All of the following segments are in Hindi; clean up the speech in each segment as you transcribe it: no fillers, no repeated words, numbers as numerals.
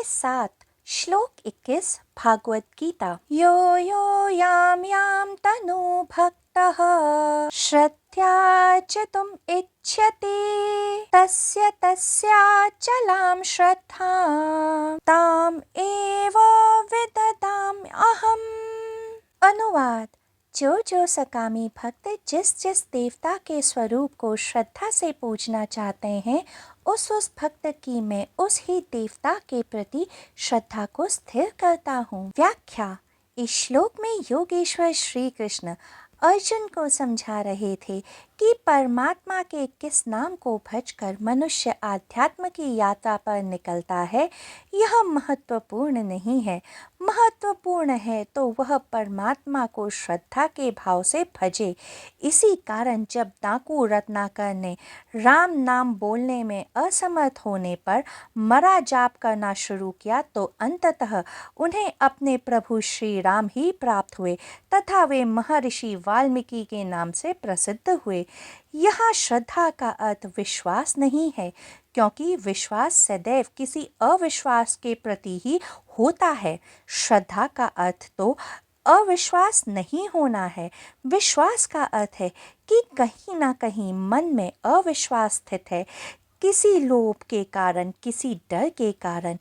अध्याय 7 श्लोक 21 भागवत गीता। यो यो याम याम तनु भक्तः श्रद्धार्चितुम् इच्छति तस्य तस्याचलां श्रद्धां ताम एव विददामि अहम्। अनुवाद। जो सकामी भक्त जिस देवता के स्वरूप को श्रद्धा से पूजना चाहते हैं, उस भक्त की मैं उस ही देवता के प्रति श्रद्धा को स्थिर करता हूँ। व्याख्या। इस श्लोक में योगेश्वर श्री कृष्ण अर्जुन को समझा रहे थे कि परमात्मा के किस नाम को भजकर मनुष्य आध्यात्म की यात्रा पर निकलता है, यह महत्वपूर्ण नहीं है। महत्वपूर्ण है तो वह परमात्मा को श्रद्धा के भाव से भजे। इसी कारण जब डाकू रत्नाकर ने राम नाम बोलने में असमर्थ होने पर मरा जाप करना शुरू किया, तो अंततः उन्हें अपने प्रभु श्री राम ही प्राप्त हुए तथा वे महर्षि वाल्मीकि के नाम से प्रसिद्ध हुए। यहाँ श्रद्धा का अर्थ विश्वास नहीं है, क्योंकि विश्वास सदैव किसी अविश्वास के प्रति ही होता है। श्रद्धा का अर्थ तो अविश्वास नहीं होना है। विश्वास का अर्थ है कि कहीं ना कहीं मन में अविश्वास स्थित है, किसी लोभ के कारण, किसी डर के कारण,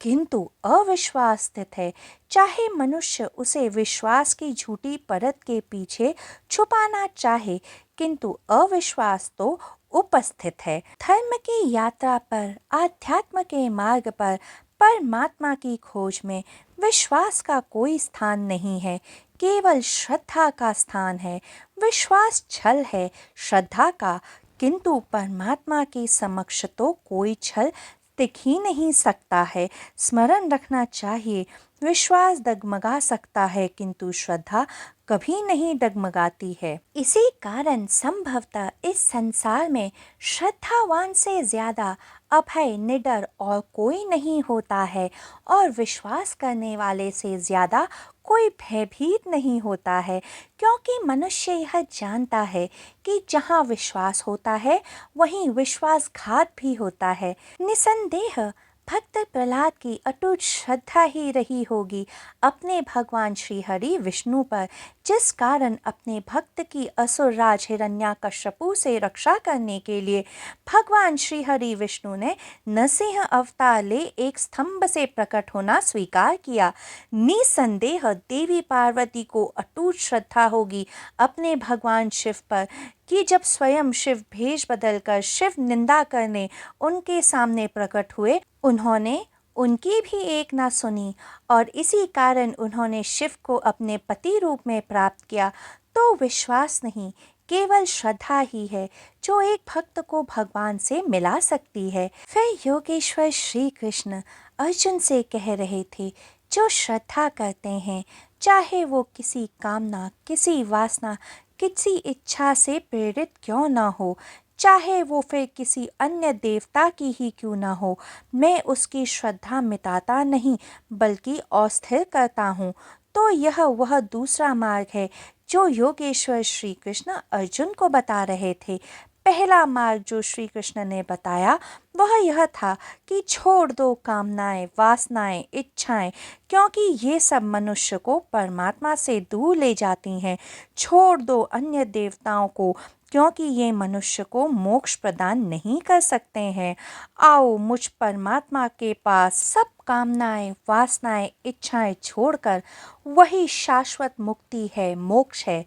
किंतु अविश्वास स्थित है। चाहे मनुष्य उसे विश्वास की झूठी परत के पीछे छुपाना चाहे, किंतु अविश्वास तो उपस्थित है। धर्म की यात्रा पर, आध्यात्म के मार्ग पर परमात्मा की खोज में विश्वास का कोई स्थान नहीं है, केवल श्रद्धा का स्थान है। विश्वास छल है श्रद्धा का, किंतु परमात्मा के समक्ष तो कोई छल टिक ही नहीं सकता है। स्मरण रखना चाहिए, विश्वास डगमगा सकता है किंतु श्रद्धा कभी नहीं डगमगाती है। इसी कारण संभवतः इस संसार में श्रद्धावान से ज्यादा अभय, निडर और कोई नहीं होता है, और विश्वास करने वाले से ज्यादा कोई भयभीत नहीं होता है, क्योंकि मनुष्य यह जानता है कि जहाँ विश्वास होता है वहीं विश्वासघात भी होता है। निसंदेह भक्त प्रहलाद की अटूट श्रद्धा ही रही होगी अपने भगवान श्री हरि विष्णु पर, जिस कारण अपने भक्त की असुर राज हिरण्याकश्यपु से रक्षा करने के लिए भगवान श्री हरि विष्णु ने नरसिंह अवतार ले एक स्तंभ से प्रकट होना स्वीकार किया। निसंदेह देवी पार्वती को अटूट श्रद्धा होगी अपने भगवान शिव पर कि जब स्वयं शिव भेष बदलकर शिव निंदा करने उनके सामने प्रकट हुए, उन्होंने उनकी भी एक ना सुनी, और इसी कारण उन्होंने शिव को अपने पति रूप में प्राप्त किया। तो विश्वास नहीं, केवल श्रद्धा ही है जो एक भक्त को भगवान से मिला सकती है। फिर योगेश्वर श्री कृष्ण अर्जुन से कह रहे थे, जो श्रद्धा करते हैं, चाहे वो किसी कामना, किसी वासना, किसी इच्छा से प्रेरित क्यों ना हो, चाहे वो फिर किसी अन्य देवता की ही क्यों ना हो, मैं उसकी श्रद्धा मिटाता नहीं बल्कि अस्थिर करता हूँ। तो यह वह दूसरा मार्ग है जो योगेश्वर श्री कृष्ण अर्जुन को बता रहे थे। पहला मार्ग जो श्री कृष्ण ने बताया वह यह था कि छोड़ दो कामनाएं, वासनाएं, इच्छाएं, क्योंकि ये सब मनुष्य को परमात्मा से दूर ले जाती हैं। छोड़ दो अन्य देवताओं को, क्योंकि ये मनुष्य को मोक्ष प्रदान नहीं कर सकते हैं। आओ मुझ परमात्मा के पास सब कामनाएं, वासनाएं, इच्छाएं छोड़कर, वही शाश्वत मुक्ति है, मोक्ष है।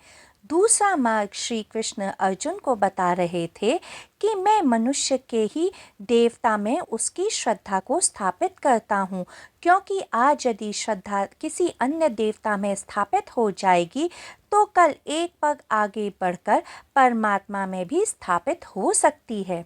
दूसरा मार्ग श्री कृष्ण अर्जुन को बता रहे थे कि मैं मनुष्य के ही देवता में उसकी श्रद्धा को स्थापित करता हूँ, क्योंकि आज यदि श्रद्धा किसी अन्य देवता में स्थापित हो जाएगी तो कल एक पग आगे बढ़कर परमात्मा में भी स्थापित हो सकती है।